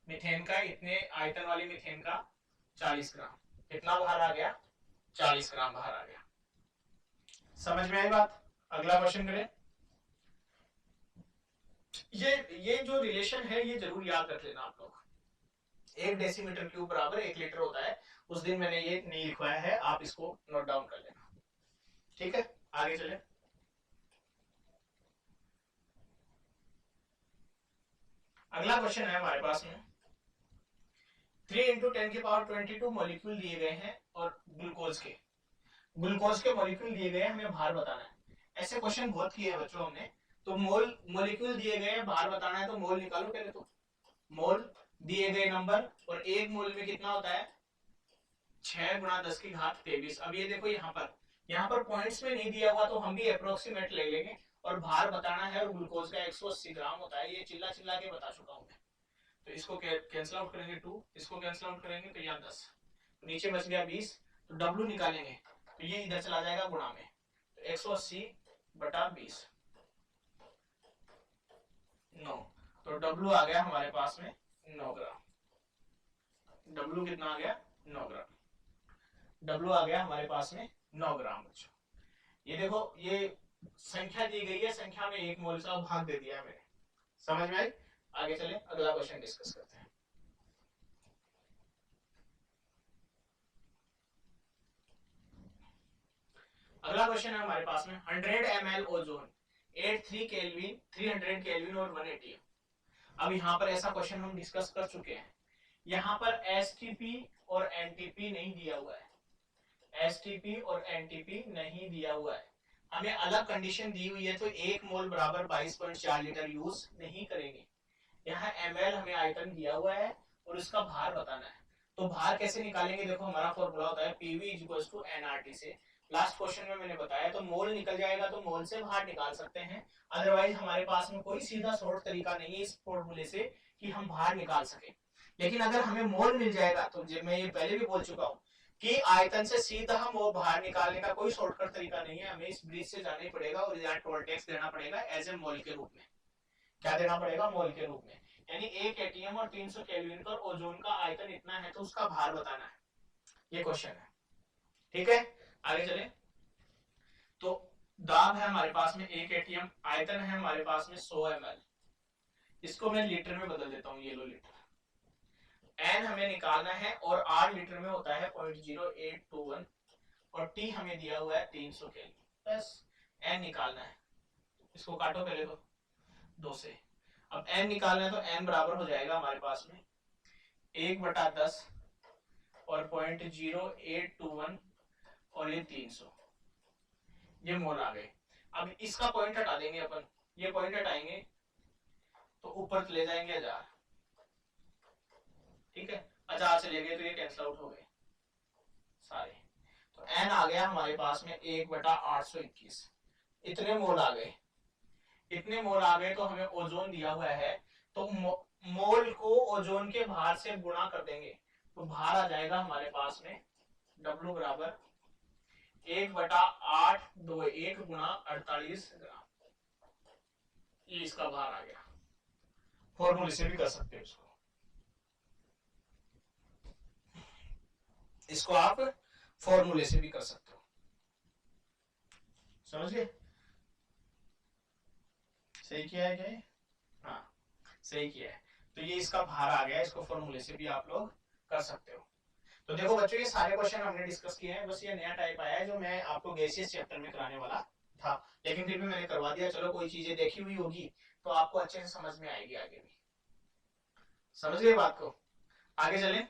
मीथेन का, इतने आयतन वाली मीथेन का 40 ग्राम। कितना भार आ गया, 40 ग्राम भार आ गया। समझ में आई बात? अगला क्वेश्चन करें। ये जो रिलेशन है ये जरूर याद रख लेना आप लोग। 1 डेसीमीटर क्यूब बराबर 1 लीटर होता है। उस दिन मैंने ये नहीं लिखवाया है, आप इसको नोट डाउन कर लेना। ठीक है, आगे चले। अगला क्वेश्चन है हमारे पास में 3 इंटू 10 की पावर 22 मॉलिक्यूल दिए गए हैं और ग्लूकोज के मॉलिक्यूल दिए गए हैं, हमें भार बताना है। ऐसे क्वेश्चन बहुत किए हैं बच्चों हमने। तो मॉलिक्यूल दिए गए हैं, भार बताना है, तो मोल निकालो पहले। तो मोल दिए गए नंबर, और एक मोल में कितना होता है 6 गुणा 10 की घात 23। अब ये देखो यहाँ पर पॉइंट्स में नहीं दिया हुआ, तो हम भी अप्रोक्सीमेट ले लेंगे, और भार बताना है, और ग्लूकोज का 180 ग्राम होता है। ये चिल्ला चिल्ला के बता चुका हूँ मैं। तो इसको कैंसिल आउट करेंगे 2, इसको कैंसिल आउट करेंगे तो यहाँ 10, तो नीचे बच गया 20। तो W निकालेंगे तो ये इधर चला जाएगा गुणा में, तो 180 बटा 20 9, तो W आ गया हमारे पास में 9 ग्राम। W कितना आ गया, 9 ग्राम। W आ गया हमारे पास में 9 ग्राम। बच्चों ये देखो, ये संख्या दी गई है, संख्या में एक मोल का भाग दे दिया है मैंने। समझ में आई? आगे चले, अगला क्वेश्चन डिस्कस करते हैं। अगला क्वेश्चन है हमारे पास में 100 ml ओजोन 83 केल्विन 300 केल्विन और 180। अब यहाँ पर ऐसा क्वेश्चन हम डिस्कस कर चुके हैं। यहाँ पर एसटीपी और एनटीपी नहीं दिया हुआ है, एसटीपी और एनटीपी नहीं दिया हुआ है। हमें अलग कंडीशन दी हुई है, तो 1 मोल बराबर 22.4 लीटर यूज नहीं करेंगे। यहाँ ml हमें आयतन दिया हुआ है और उसका भार बताना है। तो भार कैसे निकालेंगे, देखो हमारा फॉर्मूला होता है PV = nRT से। लास्ट क्वेश्चन में मैंने बताया, तो मोल निकल जाएगा तो मोल से भार निकाल सकते हैं। अदरवाइज हमारे पास में कोई सीधा शॉर्ट तरीका नहीं है इस फॉर्मूले से कि हम भार निकाल सके। लेकिन अगर हमें मोल मिल जाएगा, तो जब मैं ये पहले भी बोल चुका हूँ कि आयतन से सीधा हम वो बाहर निकालने का कोई शॉर्टकट तरीका नहीं है, हमें इस ब्रिज से जाना ही पड़ेगा और यहाँ टोल टैक्स देना पड़ेगा एज ए मोल के रूप में। क्या देना पड़ेगा, मोल के रूप में। यानी 1 एटीएम और 300 केल्विन पर ओजोन का आयतन इतना है, तो उसका भार बताना है। ये क्वेश्चन है, ठीक है। आगे चले। तो दाब है हमारे पास में 1 एटीएम, आयतन है हमारे पास में 100 ml। इसको मैं लीटर में बदल देता हूँ, ये लो लीटर। एन हमें निकालना है और 8 लीटर में होता है 0.0821, और टी हमें दिया हुआ है 300 केल्विन। बस एन निकालना है, इसको काटो पहले तो 2 से। अब n निकालना है, तो n बराबर हो जाएगा हमारे पास में 1/10 और 0.0821 और ये 300, ये मोल आ गए। अब इसका पॉइंट हटा देंगे अपन, ये पॉइंट हटाएंगे तो ऊपर ले जाएंगे 1000, ठीक है। 1000 चले गए तो ये कैंसिल आउट हो गए सारे। तो n आ गया हमारे पास में 1/821। इतने मोल आ गए, इतने मोल आ गए। तो हमें ओजोन दिया हुआ है, तो मोल को ओजोन के भार से गुणा कर देंगे, तो भार आ जाएगा हमारे पास में W बराबर 1/821 गुणा 48 ग्राम। ये इसका भार आ गया। फॉर्मूले से भी कर सकते हो इसको आप फॉर्मूले से भी कर सकते हो। समझ गए? सही किया है क्या? हाँ सही किया है। तो ये इसका भार आ गया, इसको फॉर्मूले से भी आप लोग कर सकते हो। तो देखो बच्चों, ये सारे क्वेश्चन हमने डिस्कस किए हैं। बस ये नया टाइप आया है जो मैं आपको गैसियस चैप्टर में कराने वाला था, लेकिन फिर भी मैंने करवा दिया। चलो कोई चीजें देखी हुई होगी तो आपको अच्छे से समझ में आएगी आगे भी। समझ गए बात को? आगे चले।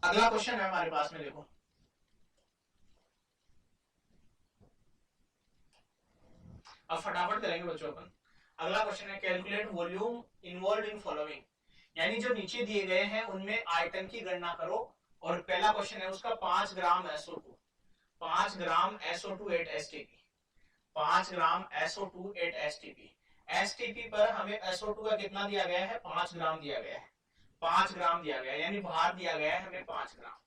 अगला क्वेश्चन है हमारे पास में, देखो अब फटाफट करेंगे बच्चों अपन। अगला क्वेश्चन है calculate volume involve in following, यानी जो नीचे दिए गए हैं उनमें आयतन की गणना करो। और पहला क्वेश्चन है उसका 5 ग्राम SO2। 5 ग्राम SO2 8 STP, 5 ग्राम SO2 8 STP। STP पर हमें SO2 का कितना दिया गया है, 5 ग्राम दिया गया है, 5 ग्राम दिया गया है, यानी भार दिया गया है हमें 5 ग्राम।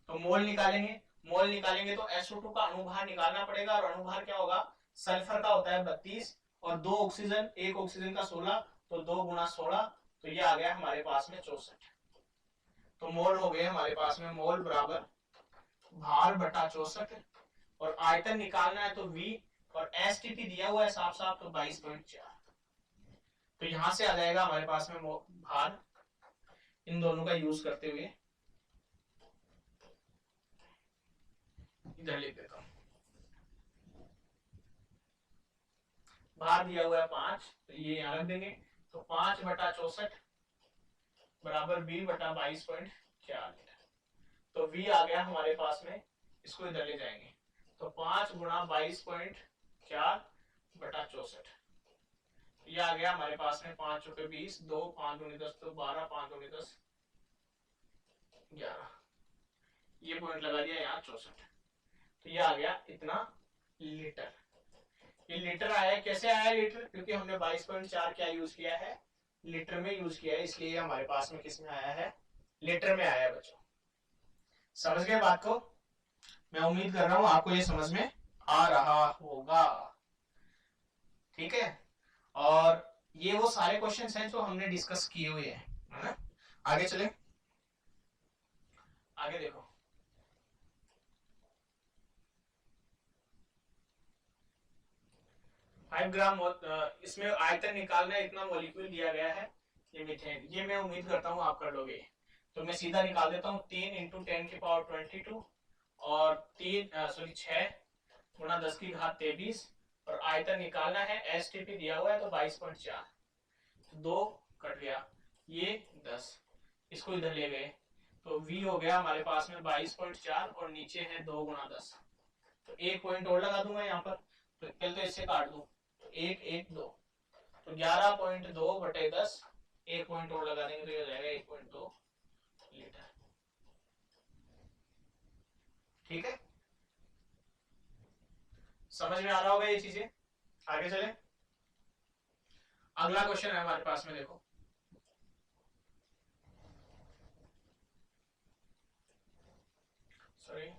तो मोल निकालेंगे, मोल निकालेंगे तो SO2 का अणुभार निकालना पड़ेगा, और अणुभार क्या होगा, सल्फर का होता है 32 और 2 ऑक्सीजन, एक ऑक्सीजन का 16, तो 2 गुना 16, तो ये आ गया हमारे पास में 64। तो मोल हो गए हमारे पास में, मोल बराबर भार बटा 64, और आयतन निकालना है तो V, और STP दिया हुआ है साफ साफ तो 22.4। तो यहां से आ जाएगा हमारे पास में भार, इन दोनों का यूज करते हुए इधर लिख देता हूं। भार दिया हुआ है 5, तो ये यहां रख देंगे, तो 5 बटा 64 बराबर V बटा 22.4 लीटर। तो V आ गया हमारे पास में, इसको इधर ले जाएंगे, तो 5 गुणा 22.4 बटा 64, ये आ गया हमारे पास में 5 रुपए 20, 2 5 दूनी 10, तो 12, 5 दूनी 10 11, ये पॉइंट लगा दिया यहाँ 64। तो ये आ गया इतना लीटर। ये लीटर आया, कैसे आया लीटर, क्योंकि हमने 22.4 क्या यूज किया है, लीटर में यूज किया है, इसलिए हमारे पास में किस में आया है, लीटर में आया है बच्चों। समझ गए बात को? मैं उम्मीद कर रहा हूं आपको ये समझ में आ रहा होगा, ठीक है। और ये वो सारे क्वेश्चंस हैं जो हमने डिस्कस किए हुए हैं, है ना। आगे चले, आगे देखो, फाइव ग्राम इसमें आयतन निकालना है, इतना मॉलिक्यूल दिया गया है, ये मीथेन, ये मैं उम्मीद करता हूँ आप कर लोगे। तो मैं सीधा निकाल देता हूँ, 3 इंटू 10 की पावर 22 और 6 गुणा 10 की घात 23, और आयतन निकालना है, STP दिया हुआ है तो 22.4, तो 2 कट गया, ये 10, इसको इधर ले गए, तो V हो गया हमारे पास में 22.4, और नीचे है 2 गुणा 10, तो एक पॉइंट और लगा दूंगा यहाँ पर, तो पहले तो इससे काट दूं, तो 1 1 2, तो 11.2 बटे 10, एक पॉइंट और लगा देंगे तो ये हो जाएगा 1.2 लीटर, ठीक है। समझ में आ रहा होगा ये चीजें। आगे चले, अगला क्वेश्चन है हमारे पास में, देखो सॉरी,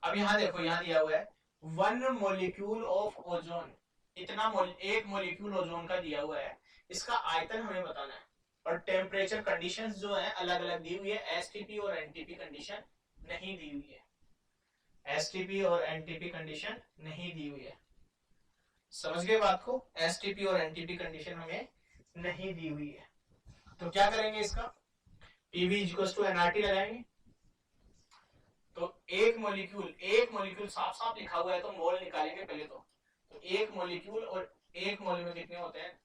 अब यहां देखो, यहां दिया हुआ है 1 मॉलिक्यूल ऑफ ओजोन, इतना एक मॉलिक्यूल ओजोन का दिया हुआ है, इसका आयतन हमें बताना है, और टेम्परेचर कंडीशंस जो है अलग अलग दी हुई है, STP और NTP कंडीशन नहीं दी हुई है, STP और NTP कंडीशन नहीं दी हुई है। समझ गए बात को, STP और NTP कंडीशन हमें नहीं दी हुई है, तो क्या करेंगे इसका, PV = nRT लगाएंगे, तो एक मॉलिक्यूल साफ साफ लिखा हुआ है, तो मोल निकालेंगे पहले तो एक मॉलिक्यूल, और एक मोल में कितने होते हैं,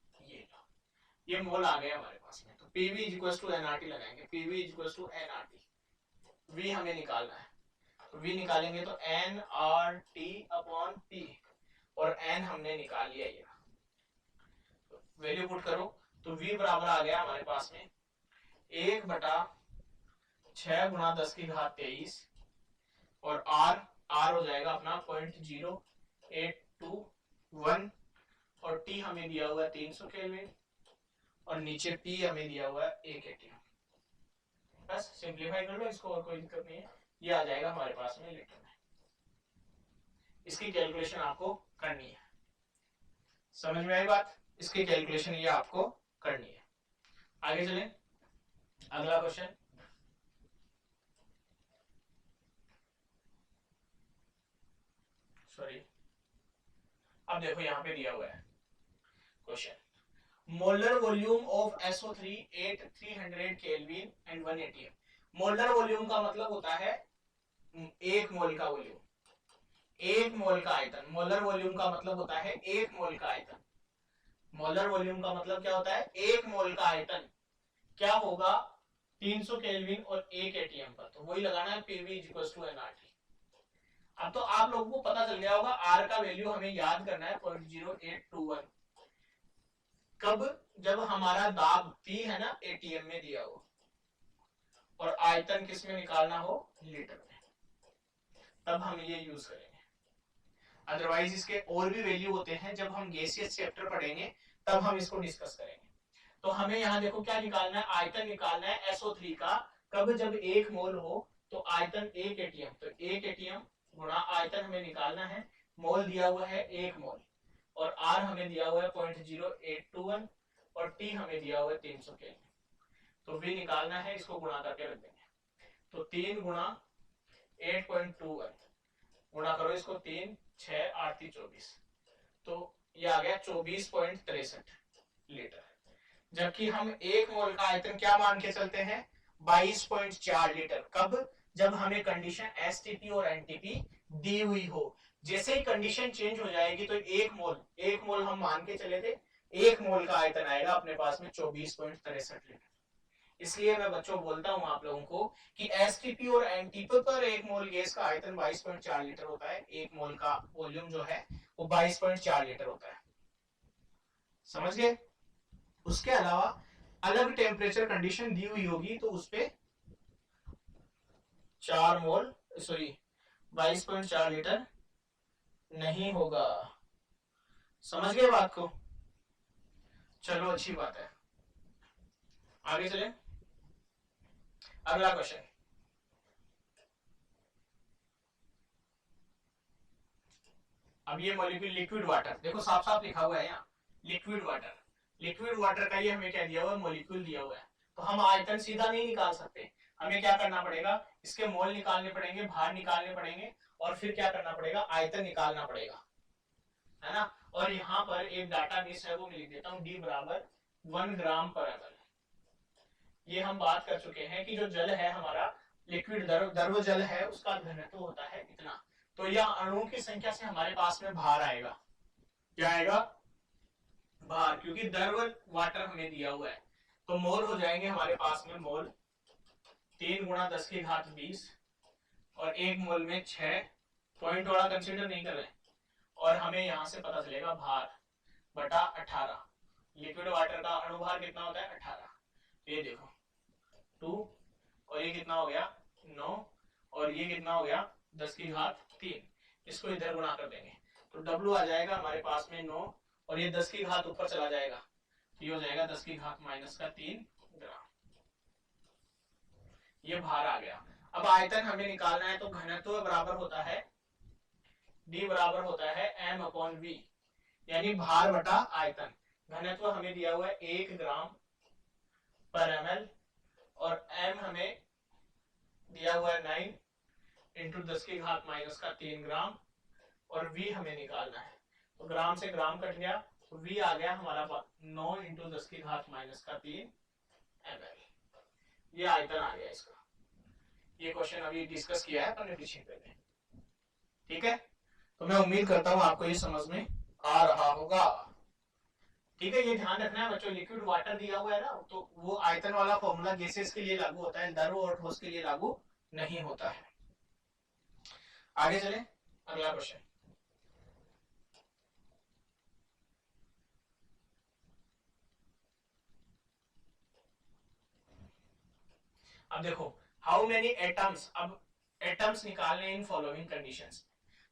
ये मोल आ गए हमारे पास में, तो PV = nRT लगाएंगे, PV = nRT, V हमें निकालना है, तो V निकालेंगे तो nRT/P, और n हमने निकाल लिया, ये तो वैल्यू पुट करो, तो V बराबर आ गया हमारे पास में 1 बटा 6 गुणा 10 की घात 23, और R हो जाएगा अपना 0.0821, और T हमें दिया हुआ है 300 केल्विन, और नीचे P हमें दिया हुआ है 1 ATM। बस सिंपलीफाई कर लो इसको, और कोई दिक्कत नहीं है, ये आ जाएगा हमारे पास में लीटर में। इसकी कैलकुलेशन आपको करनी है, समझ में आई बात, इसकी कैलकुलेशन ये आपको करनी है। आगे चलें, अगला क्वेश्चन, सॉरी, अब देखो यहाँ पे दिया हुआ है question, molar volume of SO3 at 300 kelvin and 1 ATM। Molar volume का मतलब होता है एक मोल का वॉल्यूम, एक मोल का आयतन, मोलर वॉल्यूम का मतलब होता है एक मोल का आयतन, मोलर वॉल्यूम का मतलब क्या होता है, एक मोल का आयतन, क्या होगा 300 केल्विन और 1 ATM पर, तो वही लगाना है, PV = nRT। अब तो आप लोगों को पता चल गया होगा, R का वैल्यू हमें याद करना है 0.0821, कब, जब हमारा दाब P है ना ATM में दिया हो, और आयतन किस में निकालना हो, लीटर में, तब हम ये यूज करेंगे। अदरवाइज इसके और भी वैल्यू होते हैं, जब हम गैसियस चैप्टर पढ़ेंगे तब हम इसको डिस्कस करेंगे। तो हमें यहाँ देखो क्या निकालना है, आयतन निकालना है SO3 का, कब, जब 1 मोल हो तो आयतन 1 एटीएम, तो 1 एटीएम गुणा आयतन हमें निकालना है। मोल दिया हुआ है 1 मोल और R हमें दिया हुआ है 0.0821 और T हमें दिया हुआ है 300 केल्विन। तो V निकालना है, इसको गुणा करके रख देंगे। तो 3 गुणा 8.21 गुणा करो इसको 3 6 8 24, तो ये आ गया 24.63 लीटर। जबकि हम 1 मोल का आयतन क्या मान के चलते हैं, 22.4 लीटर। कब, जब हमें कंडीशन एसटीपी और एनटीपी दी हुई हो। जैसे ही कंडीशन चेंज हो जाएगी तो 1 मोल हम मान के चले थे, 1 मोल का आयतन आएगा अपने पास में 24.63 लीटर। इसलिए मैं बच्चों बोलता हूं आप लोगों को कि एसटीपी और एनटीपी पर 1 मोल गैस का आयतन 22.4 लीटर होता है। 1 मोल का वॉल्यूम जो है वो 22.4 लीटर होता है। समझ गए? उसके अलावा अलग टेम्परेचर कंडीशन दी हुई होगी तो उस पे 4 मोल, सॉरी 22.4 लीटर नहीं होगा। समझ गए बात को? चलो अच्छी बात है, आगे चले। अगला क्वेश्चन, अब ये मॉलिक्यूल लिक्विड वाटर, देखो साफ साफ लिखा हुआ है यहाँ लिक्विड वाटर। लिक्विड वाटर का ये हमें क्या दिया हुआ है, मॉलिक्यूल दिया हुआ है। तो हम आयतन सीधा नहीं निकाल सकते, हमें क्या करना पड़ेगा, इसके मोल निकालने पड़ेंगे, भार निकालने पड़ेंगे और फिर क्या करना पड़ेगा, आयतन निकालना पड़ेगा, है ना। और यहाँ पर एक डाटा मिस है, वो मैं लिख देता हूँ, डी बराबर 1 ग्राम पर ml। ये हम बात कर चुके हैं कि जो जल है हमारा, लिक्विड द्रव जल है, उसका घनत्व होता है इतना। तो यह अणुओं की संख्या से हमारे पास में भार आएगा। क्या आएगा, भार, क्योंकि द्रव वाटर हमें दिया हुआ है। तो मोल हो जाएंगे हमारे पास में, मोल 3 गुणा 10 की घात 20 और 1 मोल में 6, पॉइंट वाला कंसीडर नहीं कर रहे। और हमें यहां से पता चलेगा भार बटा 18। लिक्विड वाटर का अणुभार कितना होता है, 18। ये देखो 2 और ये कितना हो गया 9 और ये कितना हो गया 10 की घात 3। इसको इधर गुणा कर देंगे तो W आ जाएगा हमारे पास में 9 और ये 10 की घात ऊपर चला जाएगा, ये हो जाएगा 10 की घात माइनस का 3 ग्राम। ये भार आ गया। अब आयतन हमें निकालना है, तो घनत्व बराबर होता है, D बराबर होता है M/V, यानी भार बटा आयतन। घनत्व हमें दिया हुआ है 1 ग्राम पर ml और M हमें दिया हुआ है 9 इंटू 10 की घात माइनस का 3 ग्राम और V हमें निकालना है। तो ग्राम से ग्राम कट गया तो V आ गया हमारा 9 इंटू 10 की घात माइनस का 3 ml। ये आयतन आ गया इसका। ये क्वेश्चन अभी डिस्कस किया है अपन ने टीचिंग पे, ठीक है। तो मैं उम्मीद करता हूं आपको ये समझ में आ रहा होगा, ठीक है। ये ध्यान रखना है बच्चों, लिक्विड वाटर दिया हुआ है ना, तो वो आयतन वाला फॉर्मूला गैसेस के लिए लागू होता है, द्रव और ठोस के लिए लागू नहीं होता है। आगे चले, अगला क्वेश्चन। अब देखो, हाउ मेनी एटम्स, अब एटम्स निकालने इन फॉलोइंग कंडीशंस।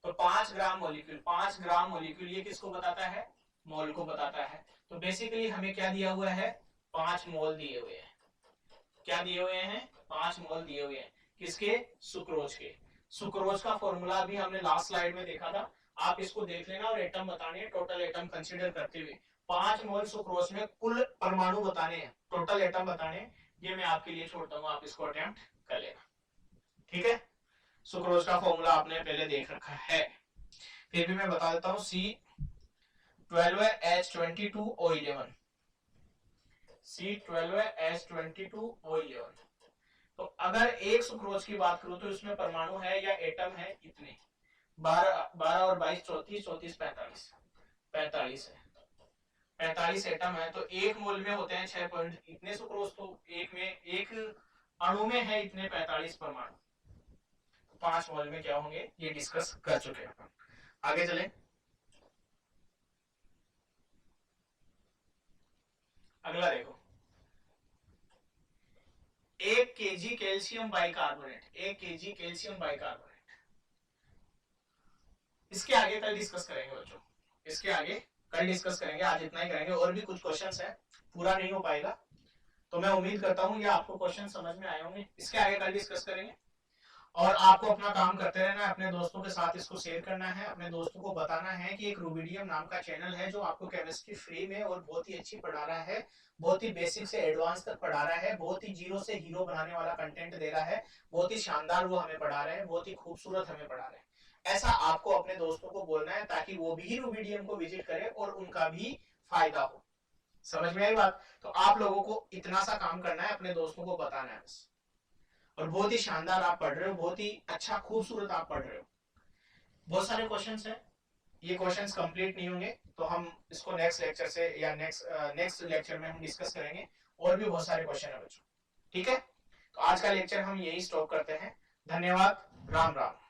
तो 5 ग्राम मॉलिक्यूल, 5 ग्राम मॉलिक्यूल, ये किसको बताता है, मोल को बताता है। तो बेसिकली हमें क्या दिया हुआ है, 5 मोल दिए हुए हैं। क्या दिए हुए हैं, 5 मोल दिए हुए हैं, किसके, सुक्रोज के। सुक्रोज का फॉर्मूला भी हमने लास्ट स्लाइड में देखा था, आप इसको देख लेना और एटम बताने हैं, टोटल एटम कंसीडर करते हुए 5 मोल सुक्रोज में कुल परमाणु बताने हैं, टोटल एटम बताने हैं। ये मैं आपके लिए छोड़ता हूँ, आप इसको अटेम्प्ट कर लेना, ठीक है। सुक्रोज का फॉर्मूला आपने पहले देख रखा है, फिर भी मैं बता देता हूँ। C12H22O11, C12H22O11। तो अगर एक सुक्रोज की बात करूं तो इसमें परमाणु है या एटम है इतने, 12 और 22 34, 34 45, 45 है, 45 एटम है। तो एक मोल में होते हैं 6 पॉइंट इतने सुक्रोज, तो एक में, एक अणु में है इतने 45 परमाणु। 5 मोल में क्या होंगे ये डिस्कस कर चुके हैं। आगे चले, अगला देखो, 1 kg calcium bicarbonate, 1 kg calcium bicarbonate. इसके आगे कल डिस्कस करेंगे बच्चों, इसके आगे कल डिस्कस करेंगे, आज इतना ही करेंगे। और भी कुछ क्वेश्चंस है, पूरा नहीं हो पाएगा, तो मैं उम्मीद करता हूँ ये आपको क्वेश्चन समझ में आए होंगे। इसके आगे कल डिस्कस करेंगे। और आपको अपना काम करते रहना है, अपने दोस्तों के साथ इसको शेयर करना है, अपने दोस्तों को बताना है कि एक रूबिडियम नाम का चैनल है जो आपको केमिस्ट्री फ्री में और बहुत ही अच्छी पढ़ा रहा है, बहुत ही बेसिक से एडवांस तक पढ़ा रहा है, बहुत ही जीरो से हीरो बनाने वाला कंटेंट दे रहा है, बहुत ही शानदार वो हमें पढ़ा रहे हैं, बहुत ही खूबसूरत हमें पढ़ा रहे हैं। ऐसा आपको अपने दोस्तों को बोलना है ताकि वो भी रूबिडियम को विजिट करें और उनका भी फायदा हो। समझ में आई बात? तो आप लोगों को इतना सा काम करना है, अपने दोस्तों को बताना है बस। और बहुत ही शानदार आप पढ़ रहे हो, बहुत ही अच्छा खूबसूरत आप पढ़ रहे हो। बहुत सारे क्वेश्चंस हैं, ये क्वेश्चंस कंप्लीट नहीं होंगे तो हम इसको नेक्स्ट लेक्चर से या नेक्स्ट लेक्चर में हम डिस्कस करेंगे। और भी बहुत सारे क्वेश्चन है बच्चों, ठीक है? तो आज का लेक्चर हम यही स्टॉप करते हैं। धन्यवाद, राम राम।